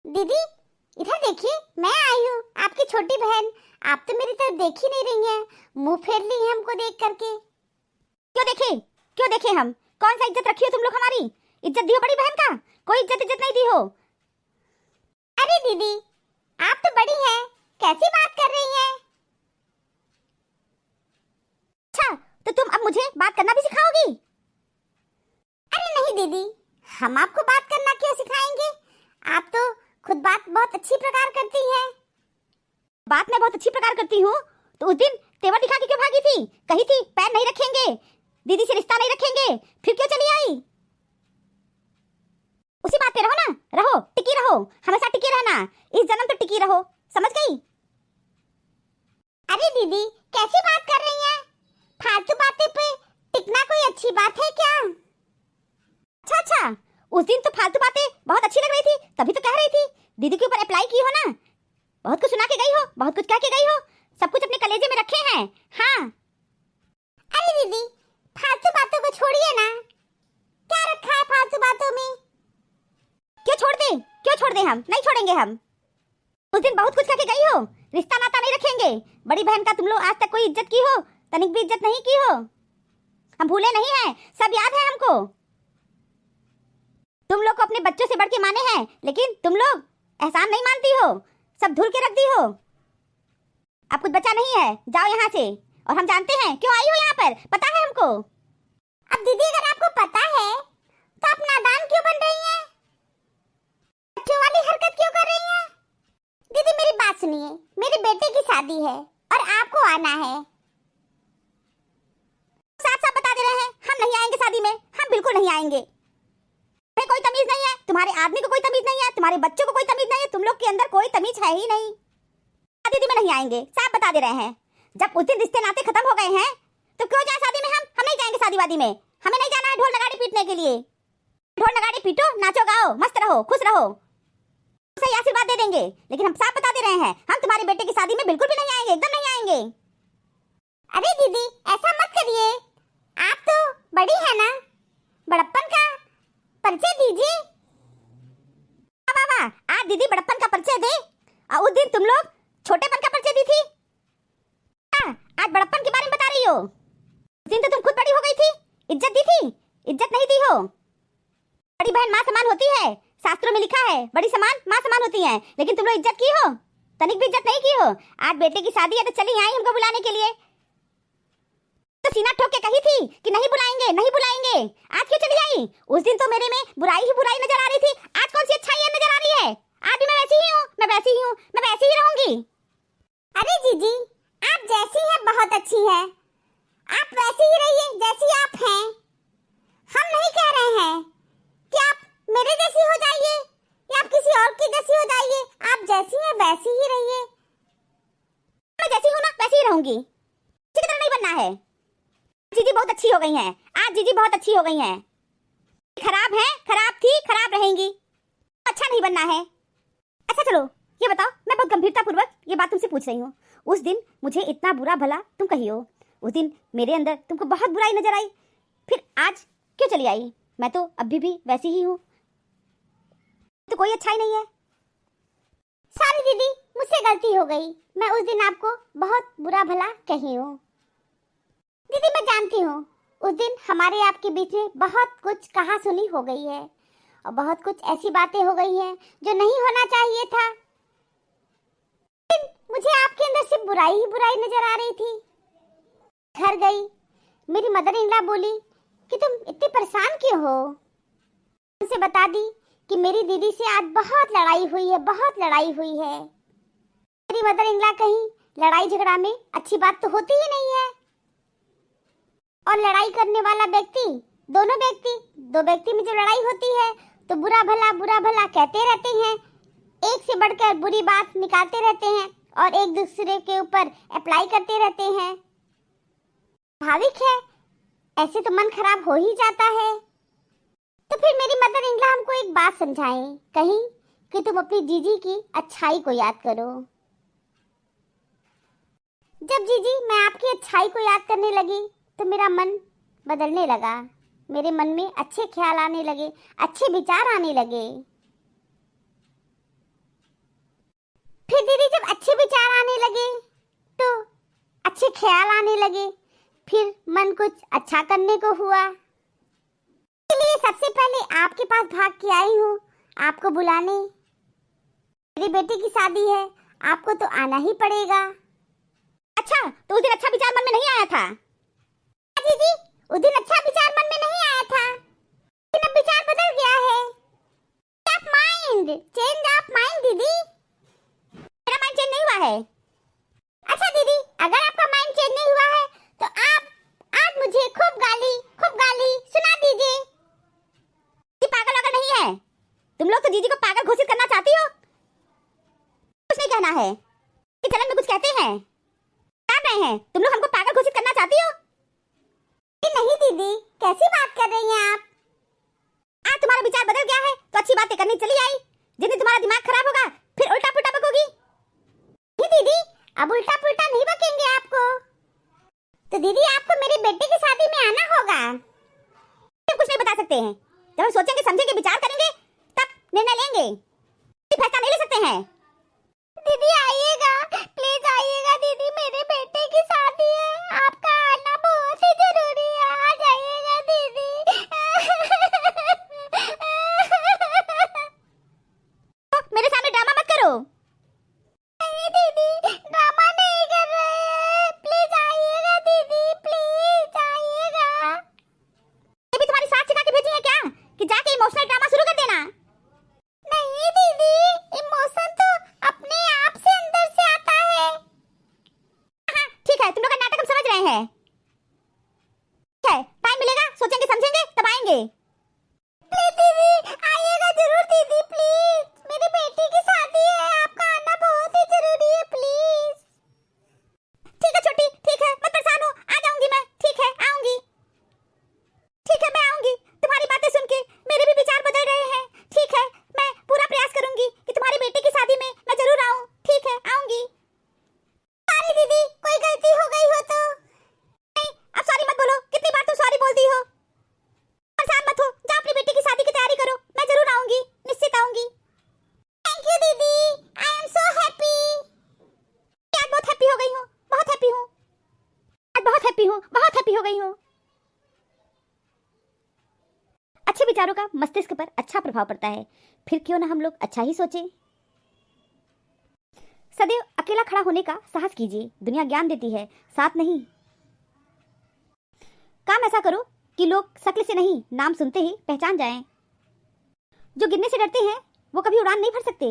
दीदी, इधर देखिए, मैं आई हूँ, आपकी छोटी बहन। आप तो मेरी तरफ देख ही नहीं रही हैं, मुंह फेर ली है हमको देख करके। क्यों देखे हम? कौन सा इज्जत रखी हो तुम लोग हमारी? इज्जत दी हो बड़ी बहन का? कोई इज्जत नहीं दी हो। अरे दीदी, आप तो बड़ी हैं, कैसी बात कर रही हैं? अच्छा, तो तुम अब मुझे बात करना भी सिखाओगी? अरे नहीं दीदी, हम आपको बात करना क्यों सिखाएंगे? आप तो खुद बात बहुत अच्छी प्रकार करती हैं। बात मैं बहुत अच्छी प्रकार करती हूँ, तो उस दिन तेवर दिखा के क्यों भागी थी? कही थी पैर नहीं रखेंगे, दीदी से रिश्ता नहीं रखेंगे, फिर क्यों चली आई? उसी बात पे रहो ना, रहो, टिकी रहो, हमेशा टिकी रहना, इस जन्म तो टिकी रहो, समझ गई? अरे दीदी, कैसी बात कर रही हैं? फालतू बातें पे टिकना कोई अच्छी बात है क्या? अच्छा, उस दिन तो फालतू बातें बहुत अच्छी लग रही थी, तभी तो कह रही थी दीदी के ऊपर अप्लाई की हो ना, बहुत कुछ सुना के गई हो, बहुत कुछ कह के गई हो, सब कुछ अपने कलेजे में रखे हैं। हाँ। अरे दीदी, फालतू बातों को छोड़िए ना, क्या रखा है फालतू बातों में? क्यों छोड़ दे? हम नहीं छोड़ेंगे। हम उस दिन बहुत कुछ कह के गई हो, रिश्ता नाता नहीं रखेंगे, बड़ी बहन का तुम लोग आज तक कोई इज्जत की हो? तनिक भी इज्जत नहीं की हो। हम भूले नहीं हैं, सब याद है हमको। तुम लोग को अपने बच्चों से बढ़ के माने हैं, लेकिन तुम लोग एहसान नहीं मानती हो, सब धुल के रख दी हो। अब कुछ बचा नहीं है, जाओ यहाँ से। और हम जानते हैं क्यों आई हो यहाँ पर, पता है हमको। अब दीदी, अगर आपको पता है तो आप नादान क्यों बन रही हैं? बच्चों वाली हरकत क्यों कर रही हैं? दीदी मेरी बात सुनिए, मेरे बेटे की शादी है और आपको आना है। साफ साफ बता दे रहे हैं, हम नहीं आएंगे शादी में, हम बिल्कुल नहीं आएंगे। हमें कोई तमीज नहीं है, तुम्हारे आदमी को कोई तमीज नहीं है, तुम्हारे बच्चों को कोई तमीज नहीं है, तुम लोग के अंदर कोई तमीज है ही नहीं। शादी में नहीं आएंगे, साफ बता दे रहे हैं। जब उस दिन रिश्ते नाते खत्म हो गए हैं तो क्यों जाए शादी में? हम नहीं जाएंगे शादी वादी में, हमें नहीं जाना है ढोल नगाड़े पीटने के लिए। ढोल नगाड़े पीटो, नाचो गाओ, मस्त रहो, खुश रहो, सही आशीर्वाद दे देंगे। लेकिन हम साफ बता दे रहे हैं, हम तुम्हारे बेटे की शादी में बिल्कुल भी नहीं आएंगे, एकदम नहीं आएंगे। अरे दीदी, ऐसा मत करिए, आप तो बड़ी है ना, बड़प्पन का परिचय दीजिए। वाह, आज दीदी बड़प्पन का परिचय दे, और उस दिन तुम लोग छोटेपन का परिचय दी थी। आज बड़प्पन के बारे में बता रही हो। उस दिन तो तुम खुद बड़ी हो गई थी, इज्जत दी थी, इज्जत नहीं दी हो। बड़ी बहन माँ समान होती है, शास्त्रों में लिखा है बड़ी समान माँ समान होती है, लेकिन तुम लोग इज्जत की हो? तनिक भी इज्जत नहीं की हो। आज बेटे की शादी है तो चली आई हमको बुलाने के लिए, तो सीना ठोक के कही थी कि नहीं बुलाएंगे, नहीं बुलाएंगे, आज क्यों चली आई? उस दिन तो मेरे में बुराई ही बुराई नजर आ रही थी, आज कौन सी अच्छाई नजर आ रही है? आज भी मैं वैसी ही हूँ, मैं वैसी ही हूँ, मैं वैसी ही रहूंगी। अरे जीजी, आप जैसी हैं बहुत अच्छी हैं, आप वैसी ही रहिए जैसी आप हैं। हम नहीं कह रहे हैं कि आप मेरे जैसी हो जाइए या आप किसी और की जैसी हो जाइए, आप जैसी हैं वैसी ही रहिए। मैं जैसी हूँ ना वैसी ही रहूंगी, किसी की तरह नहीं बनना है। जीजी बहुत अच्छी हो गई हैं, आज जीजी बहुत अच्छी हो गई हैं। खराब है, खराब थी, खराब रहेंगी, अच्छा नहीं बनना है। अच्छा चलो ये बताओ, मैं बहुत गंभीरता पूर्वक ये बात तुमसे पूछ रही हूँ। उस दिन मुझे इतना बुरा भला तुम कही हो, उस दिन मेरे अंदर तुमको बहुत बुराई नजर आई, फिर आज क्यों चली आई? मैं तो अभी भी वैसी ही हूँ, तो कोई अच्छाई नहीं है। सॉरी दीदी, मुझसे गलती हो गई, मैं उस दिन आपको बहुत बुरा भला कही हूँ। दीदी मैं जानती हूँ, उस दिन हमारे आपके बीच में बहुत कुछ कहा सुनी हो गई है और बहुत कुछ ऐसी बातें हो गई हैं जो नहीं होना चाहिए था। मुझे आपके अंदर सिर्फ बुराई ही बुराई नजर आ रही थी। घर गई, मेरी मदर इन लॉ बोली कि तुम इतनी परेशान क्यों हो। उनसे बता दी कि मेरी दीदी से आज बहुत लड़ाई हुई है, बहुत लड़ाई हुई है। मेरी मदर इन लॉ कहीं लड़ाई झगड़ा में अच्छी बात तो होती ही नहीं है, और लड़ाई करने वाला व्यक्ति दो व्यक्ति में जो लड़ाई होती है तो बुरा भला कहते रहते हैं, एक से बढ़कर बुरी बात निकालते रहते हैं और एक दूसरे के ऊपर अप्लाई करते रहते हैं। भाविक है, ऐसे तो मन खराब हो ही जाता है। तो फिर मेरी मदर इन लॉ हमको एक बात समझाएं, कहीं कि तुम अपनी जीजी की अच्छाई को याद करो। जब जीजी मैं आपकी अच्छाई को याद करने लगी तो मेरा मन बदलने लगा, मेरे मन में अच्छे ख्याल आने लगे, अच्छे विचार आने लगे। करने लगे, फिर मन कुछ अच्छा करने को हुआ। इसलिए सबसे पहले आपके पास भाग के आई हूँ आपको बुलाने। मेरी बेटी की शादी है, आपको तो आना ही पड़ेगा। अच्छा, तो उस दिन अच्छा विचार मन में नहीं आया था? दीदी, उस दिन अच्छा विचार मन में नहीं आया था, लेकिन अब विचार बदल गया है। आप माइंड चेंज ऑफ माइंड दीदी। मेरा माइंड चेंज नहीं हुआ है। अच्छा दीदी, अगर आपका माइंड चेंज नहीं हुआ है तो आप आज मुझे खूब गाली सुना दीजिए। ये पागल वगैरह नहीं है। तुम लोग तो जीजी को पागल घोषित करना चाहती हो। कुछ नहीं कहना है कि चलन में कुछ कहते हैं। क्या रहे हैं तुम लोग? हमको पागल घोषित करना चाहती हो? नहीं दीदी, कैसी बात कर रही हैं आप? आज तुम्हारा विचार बदल गया है तो अच्छी बातें करनी चली आई। जिस दिन तुम्हारा दिमाग खराब होगा फिर उल्टा पुल्टा बकोगी। नहीं दीदी, अब उल्टा पुल्टा नहीं बकेंगे आपको। तो दीदी आपको मेरी बेटी की शादी में आना होगा। हम कुछ नहीं बता सकते हैं। जब हम सोचेंगे समझेंगे विचार करेंगे तब निर्णय लेंगे। फैसला नहीं ले सकते हैं। दीदी आइएगा, प्लीज आइएगा दीदी, मेरे बेटे की शादी है, आपका आना बहुत ही जरूरी है। आ जाइएगा दीदी। मेरे सामने ड्रामा मत करो। नहीं दीदी, ड्रामा नहीं कर रहे हैं, प्लीज आइएगा दीदी, प्लीज आइएगा। ये भी तुम्हारी सास सिखा के भेजी है क्या कि जाके इमोशनल ड्रामा शुरू कर देना? नहीं दीदी, इमोशन तो अपने आप से अंदर से आता है। हाँ ठीक है, तुम लोग का नाटक हम समझ रहे हैं। ठीक है, टाइम मिलेगा, सोचेंगे समझेंगे तब आएंगे। प्लीज दीदी आइएगा जरूर दीदी, प्लीज, मेरी बेटी की शादी है, आपका आना बहुत ही जरूरी है, प्लीज। ठीक है छोटी, ठीक है, मत परेशान हो, आ जाऊंगी मैं। ठीक है, आऊंगी। ठीक है, मैं आऊंगी। तुम्हारी बातें सुन के मेरे भी विचार बदल रहे हैं। ठीक है, मैं पूरा प्रयास करूंगी कि तुम्हारी बेटी की शादी में मैं जरूर आऊं। ठीक है, आऊंगी। सॉरी दीदी, कोई गलती हो गई हो तो। नहीं, अब सॉरी मत बोलो। कितनी बार तुम सॉरी बोलती हो? परेशान मत हो, जाओ अपनी बेटी की शादी की तैयारी करो। मैं जरूर आऊंगी, निश्चित आऊंगी। थैंक यू दीदी, आई एम सो हैप्पी। आज बहुत हैप्पी हो गई हूँ, बहुत हैप्पी हूँ। आज बहुत हैप्पी हूँ, बहुत हैप्पी हो गई हूँ। अच्छे विचारों का मस्तिष्क पर अच्छा प्रभाव पड़ता है। फिर क्यों ना हम लोग अच्छा ही सोचें। सदैव अकेला खड़ा होने का साहस कीजिए। दुनिया ज्ञान देती है, साथ नहीं। काम ऐसा करो कि लोग शक्ल से नहीं, नाम सुनते ही पहचान जाएं। जो गिरने से डरते हैं वो कभी उड़ान नहीं भर सकते।